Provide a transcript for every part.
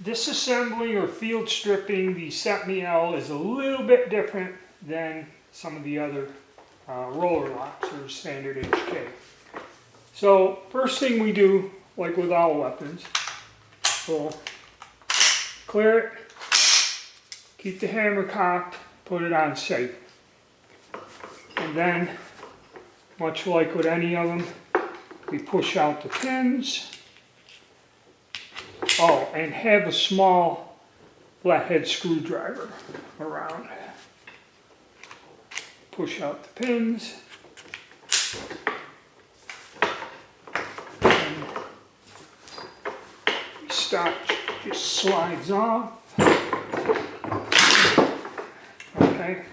Disassembly or field stripping the CETME L is a little bit different than some of the other roller locks or standard HK. So first thing we do, like with all weapons, we'll clear it, keep the hammer cocked, put it on safe. And then, much like with any of them, we push out the pins. Oh, and have a small flathead screwdriver around. Push out the pins. And stock just slides off. Okay.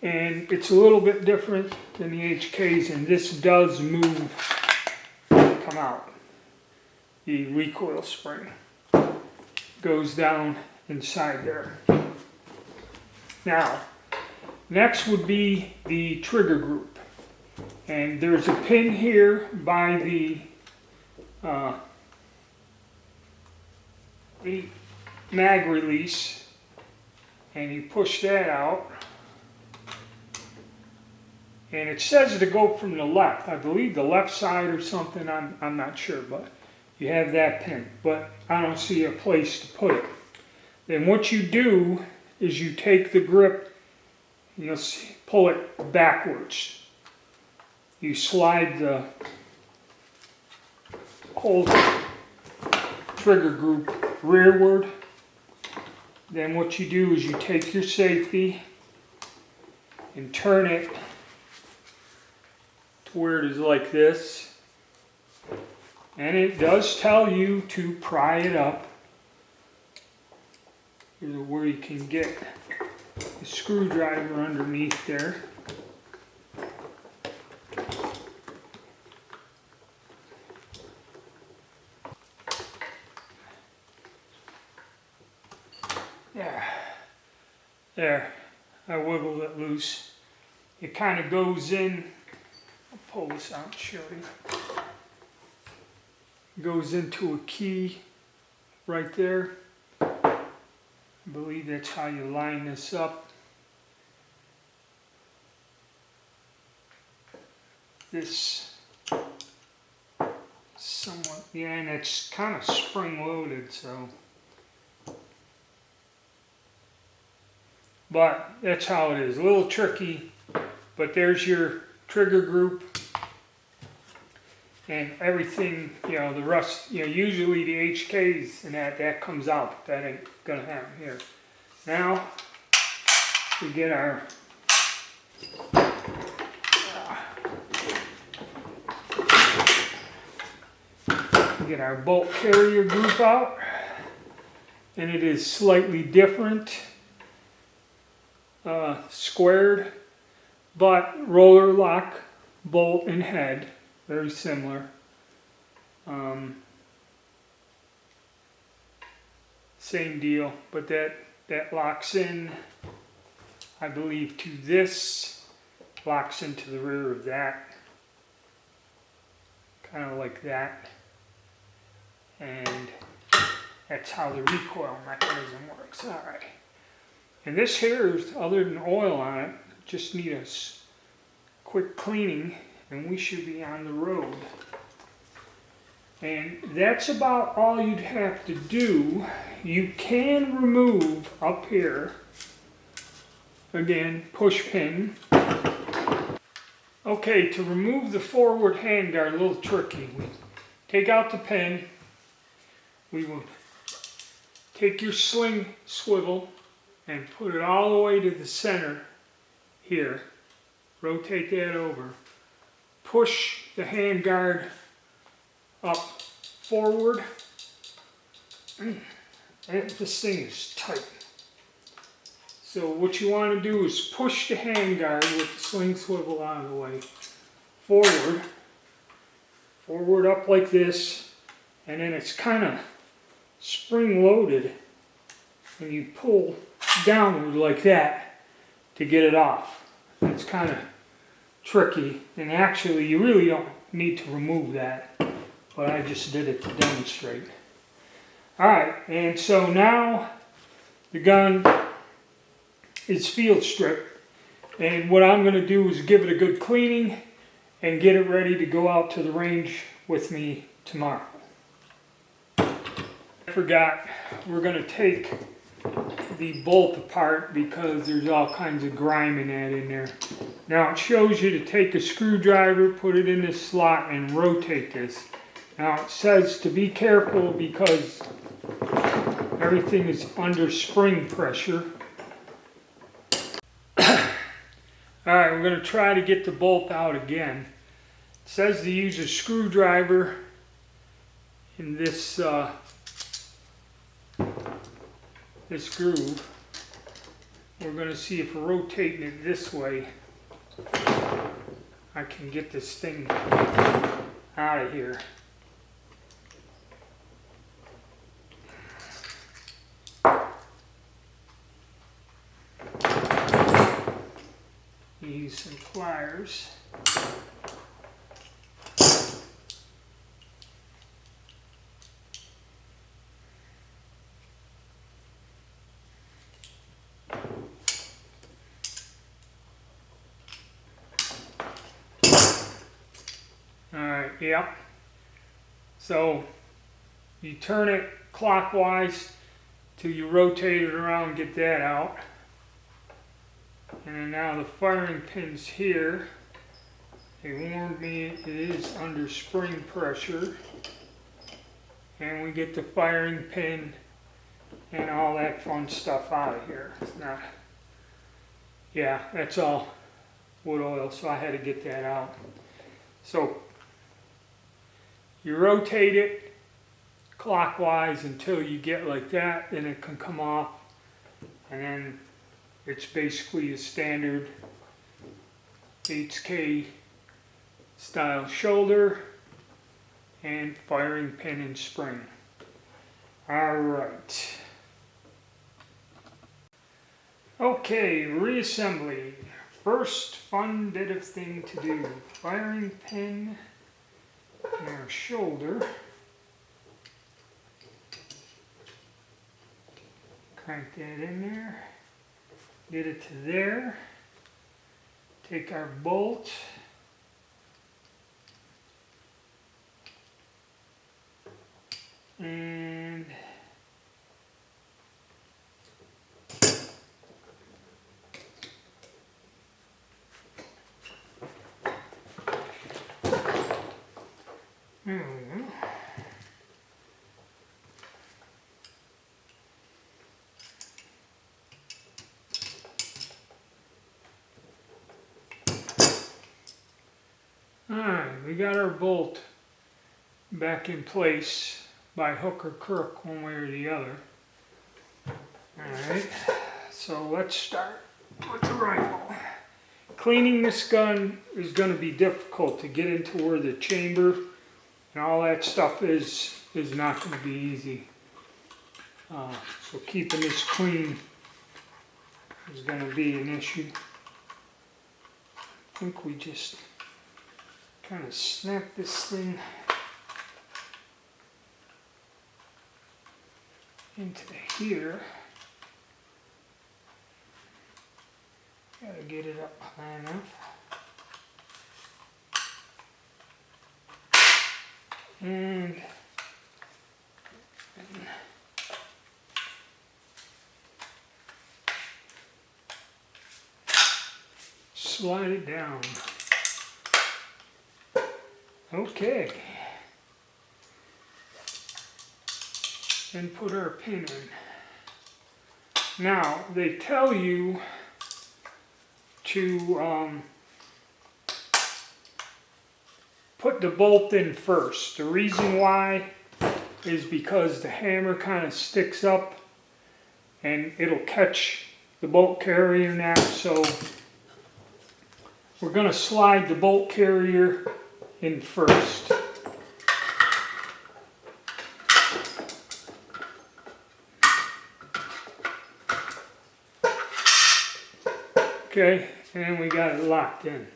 And it's a little bit different than the HKs, and this does move, come out. The recoil spring goes down inside there. Now, next would be the trigger group. And there's a pin here by the mag release, and you push that out. And it says to go from the left. I believe the left side or something, I'm not sure, but you have that pin, but I don't see a place to put it. Then what you do is you take the grip, you'll see, pull it backwards. You slide the whole trigger group rearward. Then what you do is you take your safety and turn it to where it is like this. And it does tell you to pry it up. Here's where you can get the screwdriver underneath there. There. I wiggled it loose. It kind of goes in. I'll pull this out and show you. Goes into a key right there. I believe that's how you line this up. This somewhat, yeah, and it's kind of spring loaded, so. But that's how it is. A little tricky, but there's your trigger group. And everything, you know, the rest, you know, usually the HKs and that comes out, but that ain't gonna happen here. Now, we get our bolt carrier group out, and it is slightly different, squared, but roller lock, bolt, and head. Very similar. Same deal, but that locks in, I believe, to this, locks into the rear of that. Kind of like that. And that's how the recoil mechanism works. Alright. And this here is, other than oil on it, just need a quick cleaning, and we should be on the road. And that's about all you'd have to do. You can remove up here, again, push pin. Okay, to remove the forward handguard, a little tricky. We take out the pin. We will take your sling swivel and put it all the way to the center here. Rotate that over. Push the handguard up forward. And this thing is tight. So what you want to do is push the handguard with the sling swivel out of the way. Forward. Forward up like this. And then it's kind of spring loaded. And you pull downward like that to get it off. It's kind of tricky, and actually you really don't need to remove that, but I just did it to demonstrate. Alright, and so now the gun is field stripped, and what I'm going to do is give it a good cleaning and get it ready to go out to the range with me tomorrow. I forgot, we're going to take the bolt apart because there's all kinds of grime in that in there. Now it shows you to take a screwdriver, put it in this slot and rotate this. Now it says to be careful because everything is under spring pressure. Alright, we're going to try to get the bolt out again. It says to use a screwdriver in this this groove. We're going to see if rotating it this way I can get this thing out of here. Use some pliers. Alright, yep. So you turn it clockwise till you rotate it around and get that out. And then now the firing pin's here. They warned me it is under spring pressure. And we get the firing pin and all that fun stuff out of here. It's not, yeah, that's all wood oil, so I had to get that out. So you rotate it clockwise until you get like that, then it can come off, and then it's basically a standard 8K style shoulder and firing pin and spring. Alright. Okay, reassembly. First fun bit of thing to do. Firing pin and our shoulder. Crank that in there. Get it to there. Take our bolt. And there we go. Alright, we got our bolt back in place by hook or crook, one way or the other. Alright, so let's start with the rifle. Cleaning this gun is going to be difficult to get into where the chamber and all that stuff is not going to be easy. So keeping this clean is going to be an issue. I think we just kind of snap this thing into here. Gotta get it up high enough. And slide it down. Okay. And put our pin in. Now, they tell you to put the bolt in first. The reason why is because the hammer kind of sticks up and it'll catch the bolt carrier now. So we're going to slide the bolt carrier in first. Okay, and we got it locked in.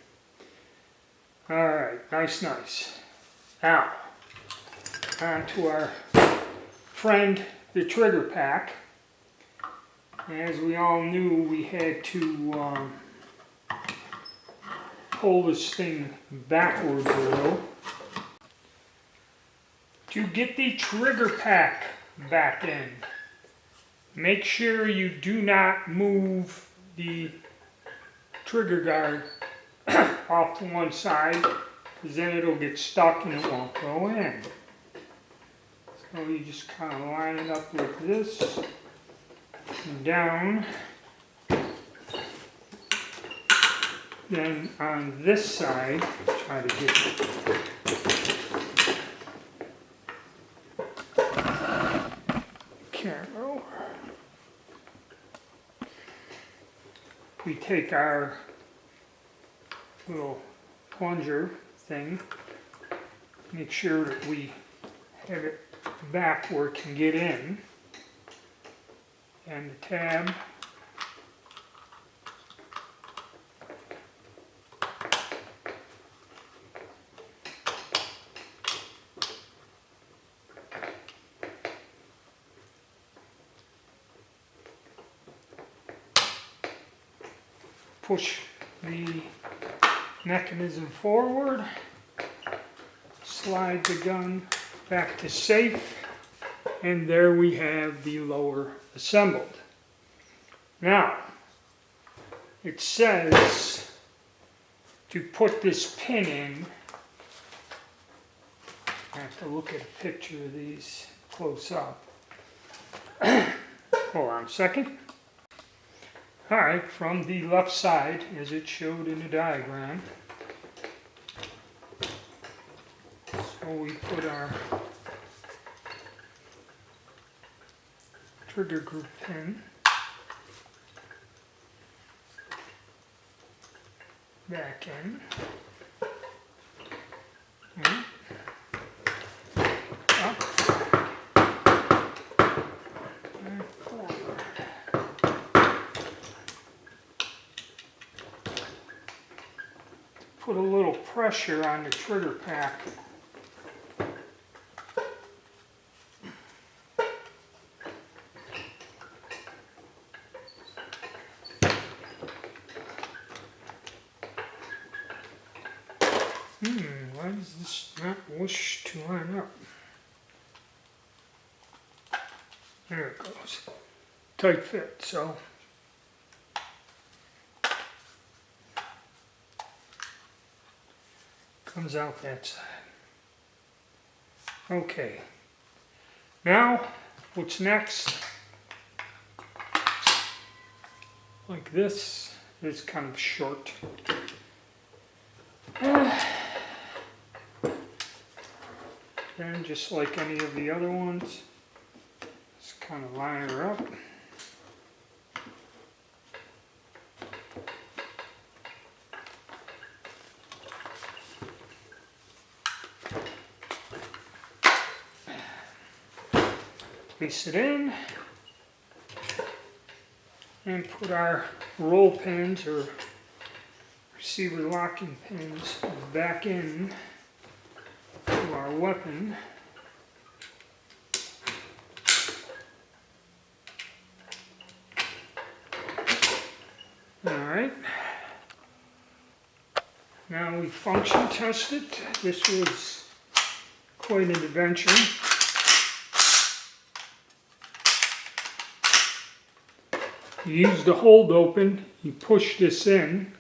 Alright, nice. Now, on to our friend the trigger pack. As we all knew, we had to pull this thing backwards a little. To get the trigger pack back in, make sure you do not move the trigger guard off to one side, because then it'll get stuck and it won't go in. So you just kind of line it up like this, and down. Then on this side, try to get it. Camera. We take our little plunger thing, make sure that we have it back where it can get in, and the tab. Push the mechanism forward, slide the gun back to safe, and there we have the lower assembled. Now, it says to put this pin in. I have to look at a picture of these close up. Hold on a second. Alright, from the left side, as it showed in the diagram. So we put our trigger group pin back in. And up. And forward. Put a little pressure on the trigger pack. Why does this not wish to line up? There it goes. Tight fit, so. Comes out that side. Okay. Now, what's next? Like this is kind of short. And just like any of the other ones, just kind of line her up. Place it in and put our roll pins or receiver locking pins back in to our weapon. Alright, now we function test it. This was quite an adventure. You use the hold open, you push this in,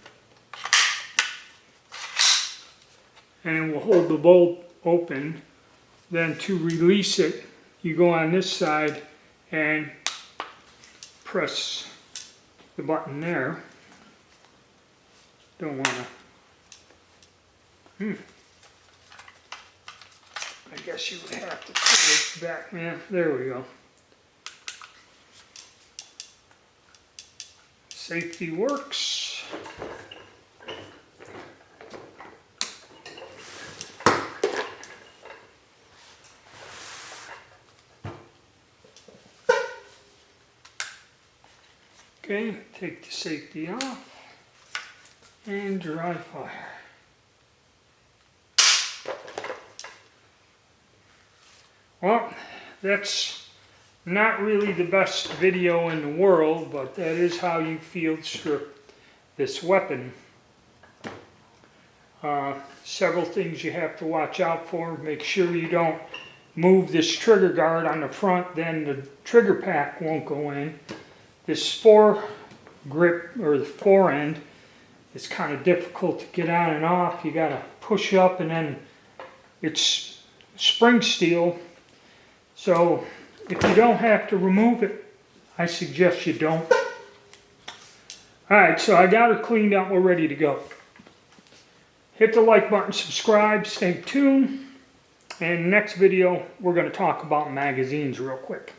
and it will hold the bolt open. Then to release it, you go on this side and press the button there. Don't want to. I guess you would have to pull this back. Yeah, there we go. Safety works. Okay, take the safety off and dry fire. Well, that's Not really the best video in the world, but that is how you field strip this weapon. Several things you have to watch out for. Make sure you don't move this trigger guard on the front, then the trigger pack won't go in. This fore grip, or the fore end, is kind of difficult to get on and off. You got to push up, and then it's spring steel, so if you don't have to remove it, I suggest you don't. Alright, so I got her cleaned out, we're ready to go. Hit the like button, subscribe, stay tuned, and next video we're going to talk about magazines real quick.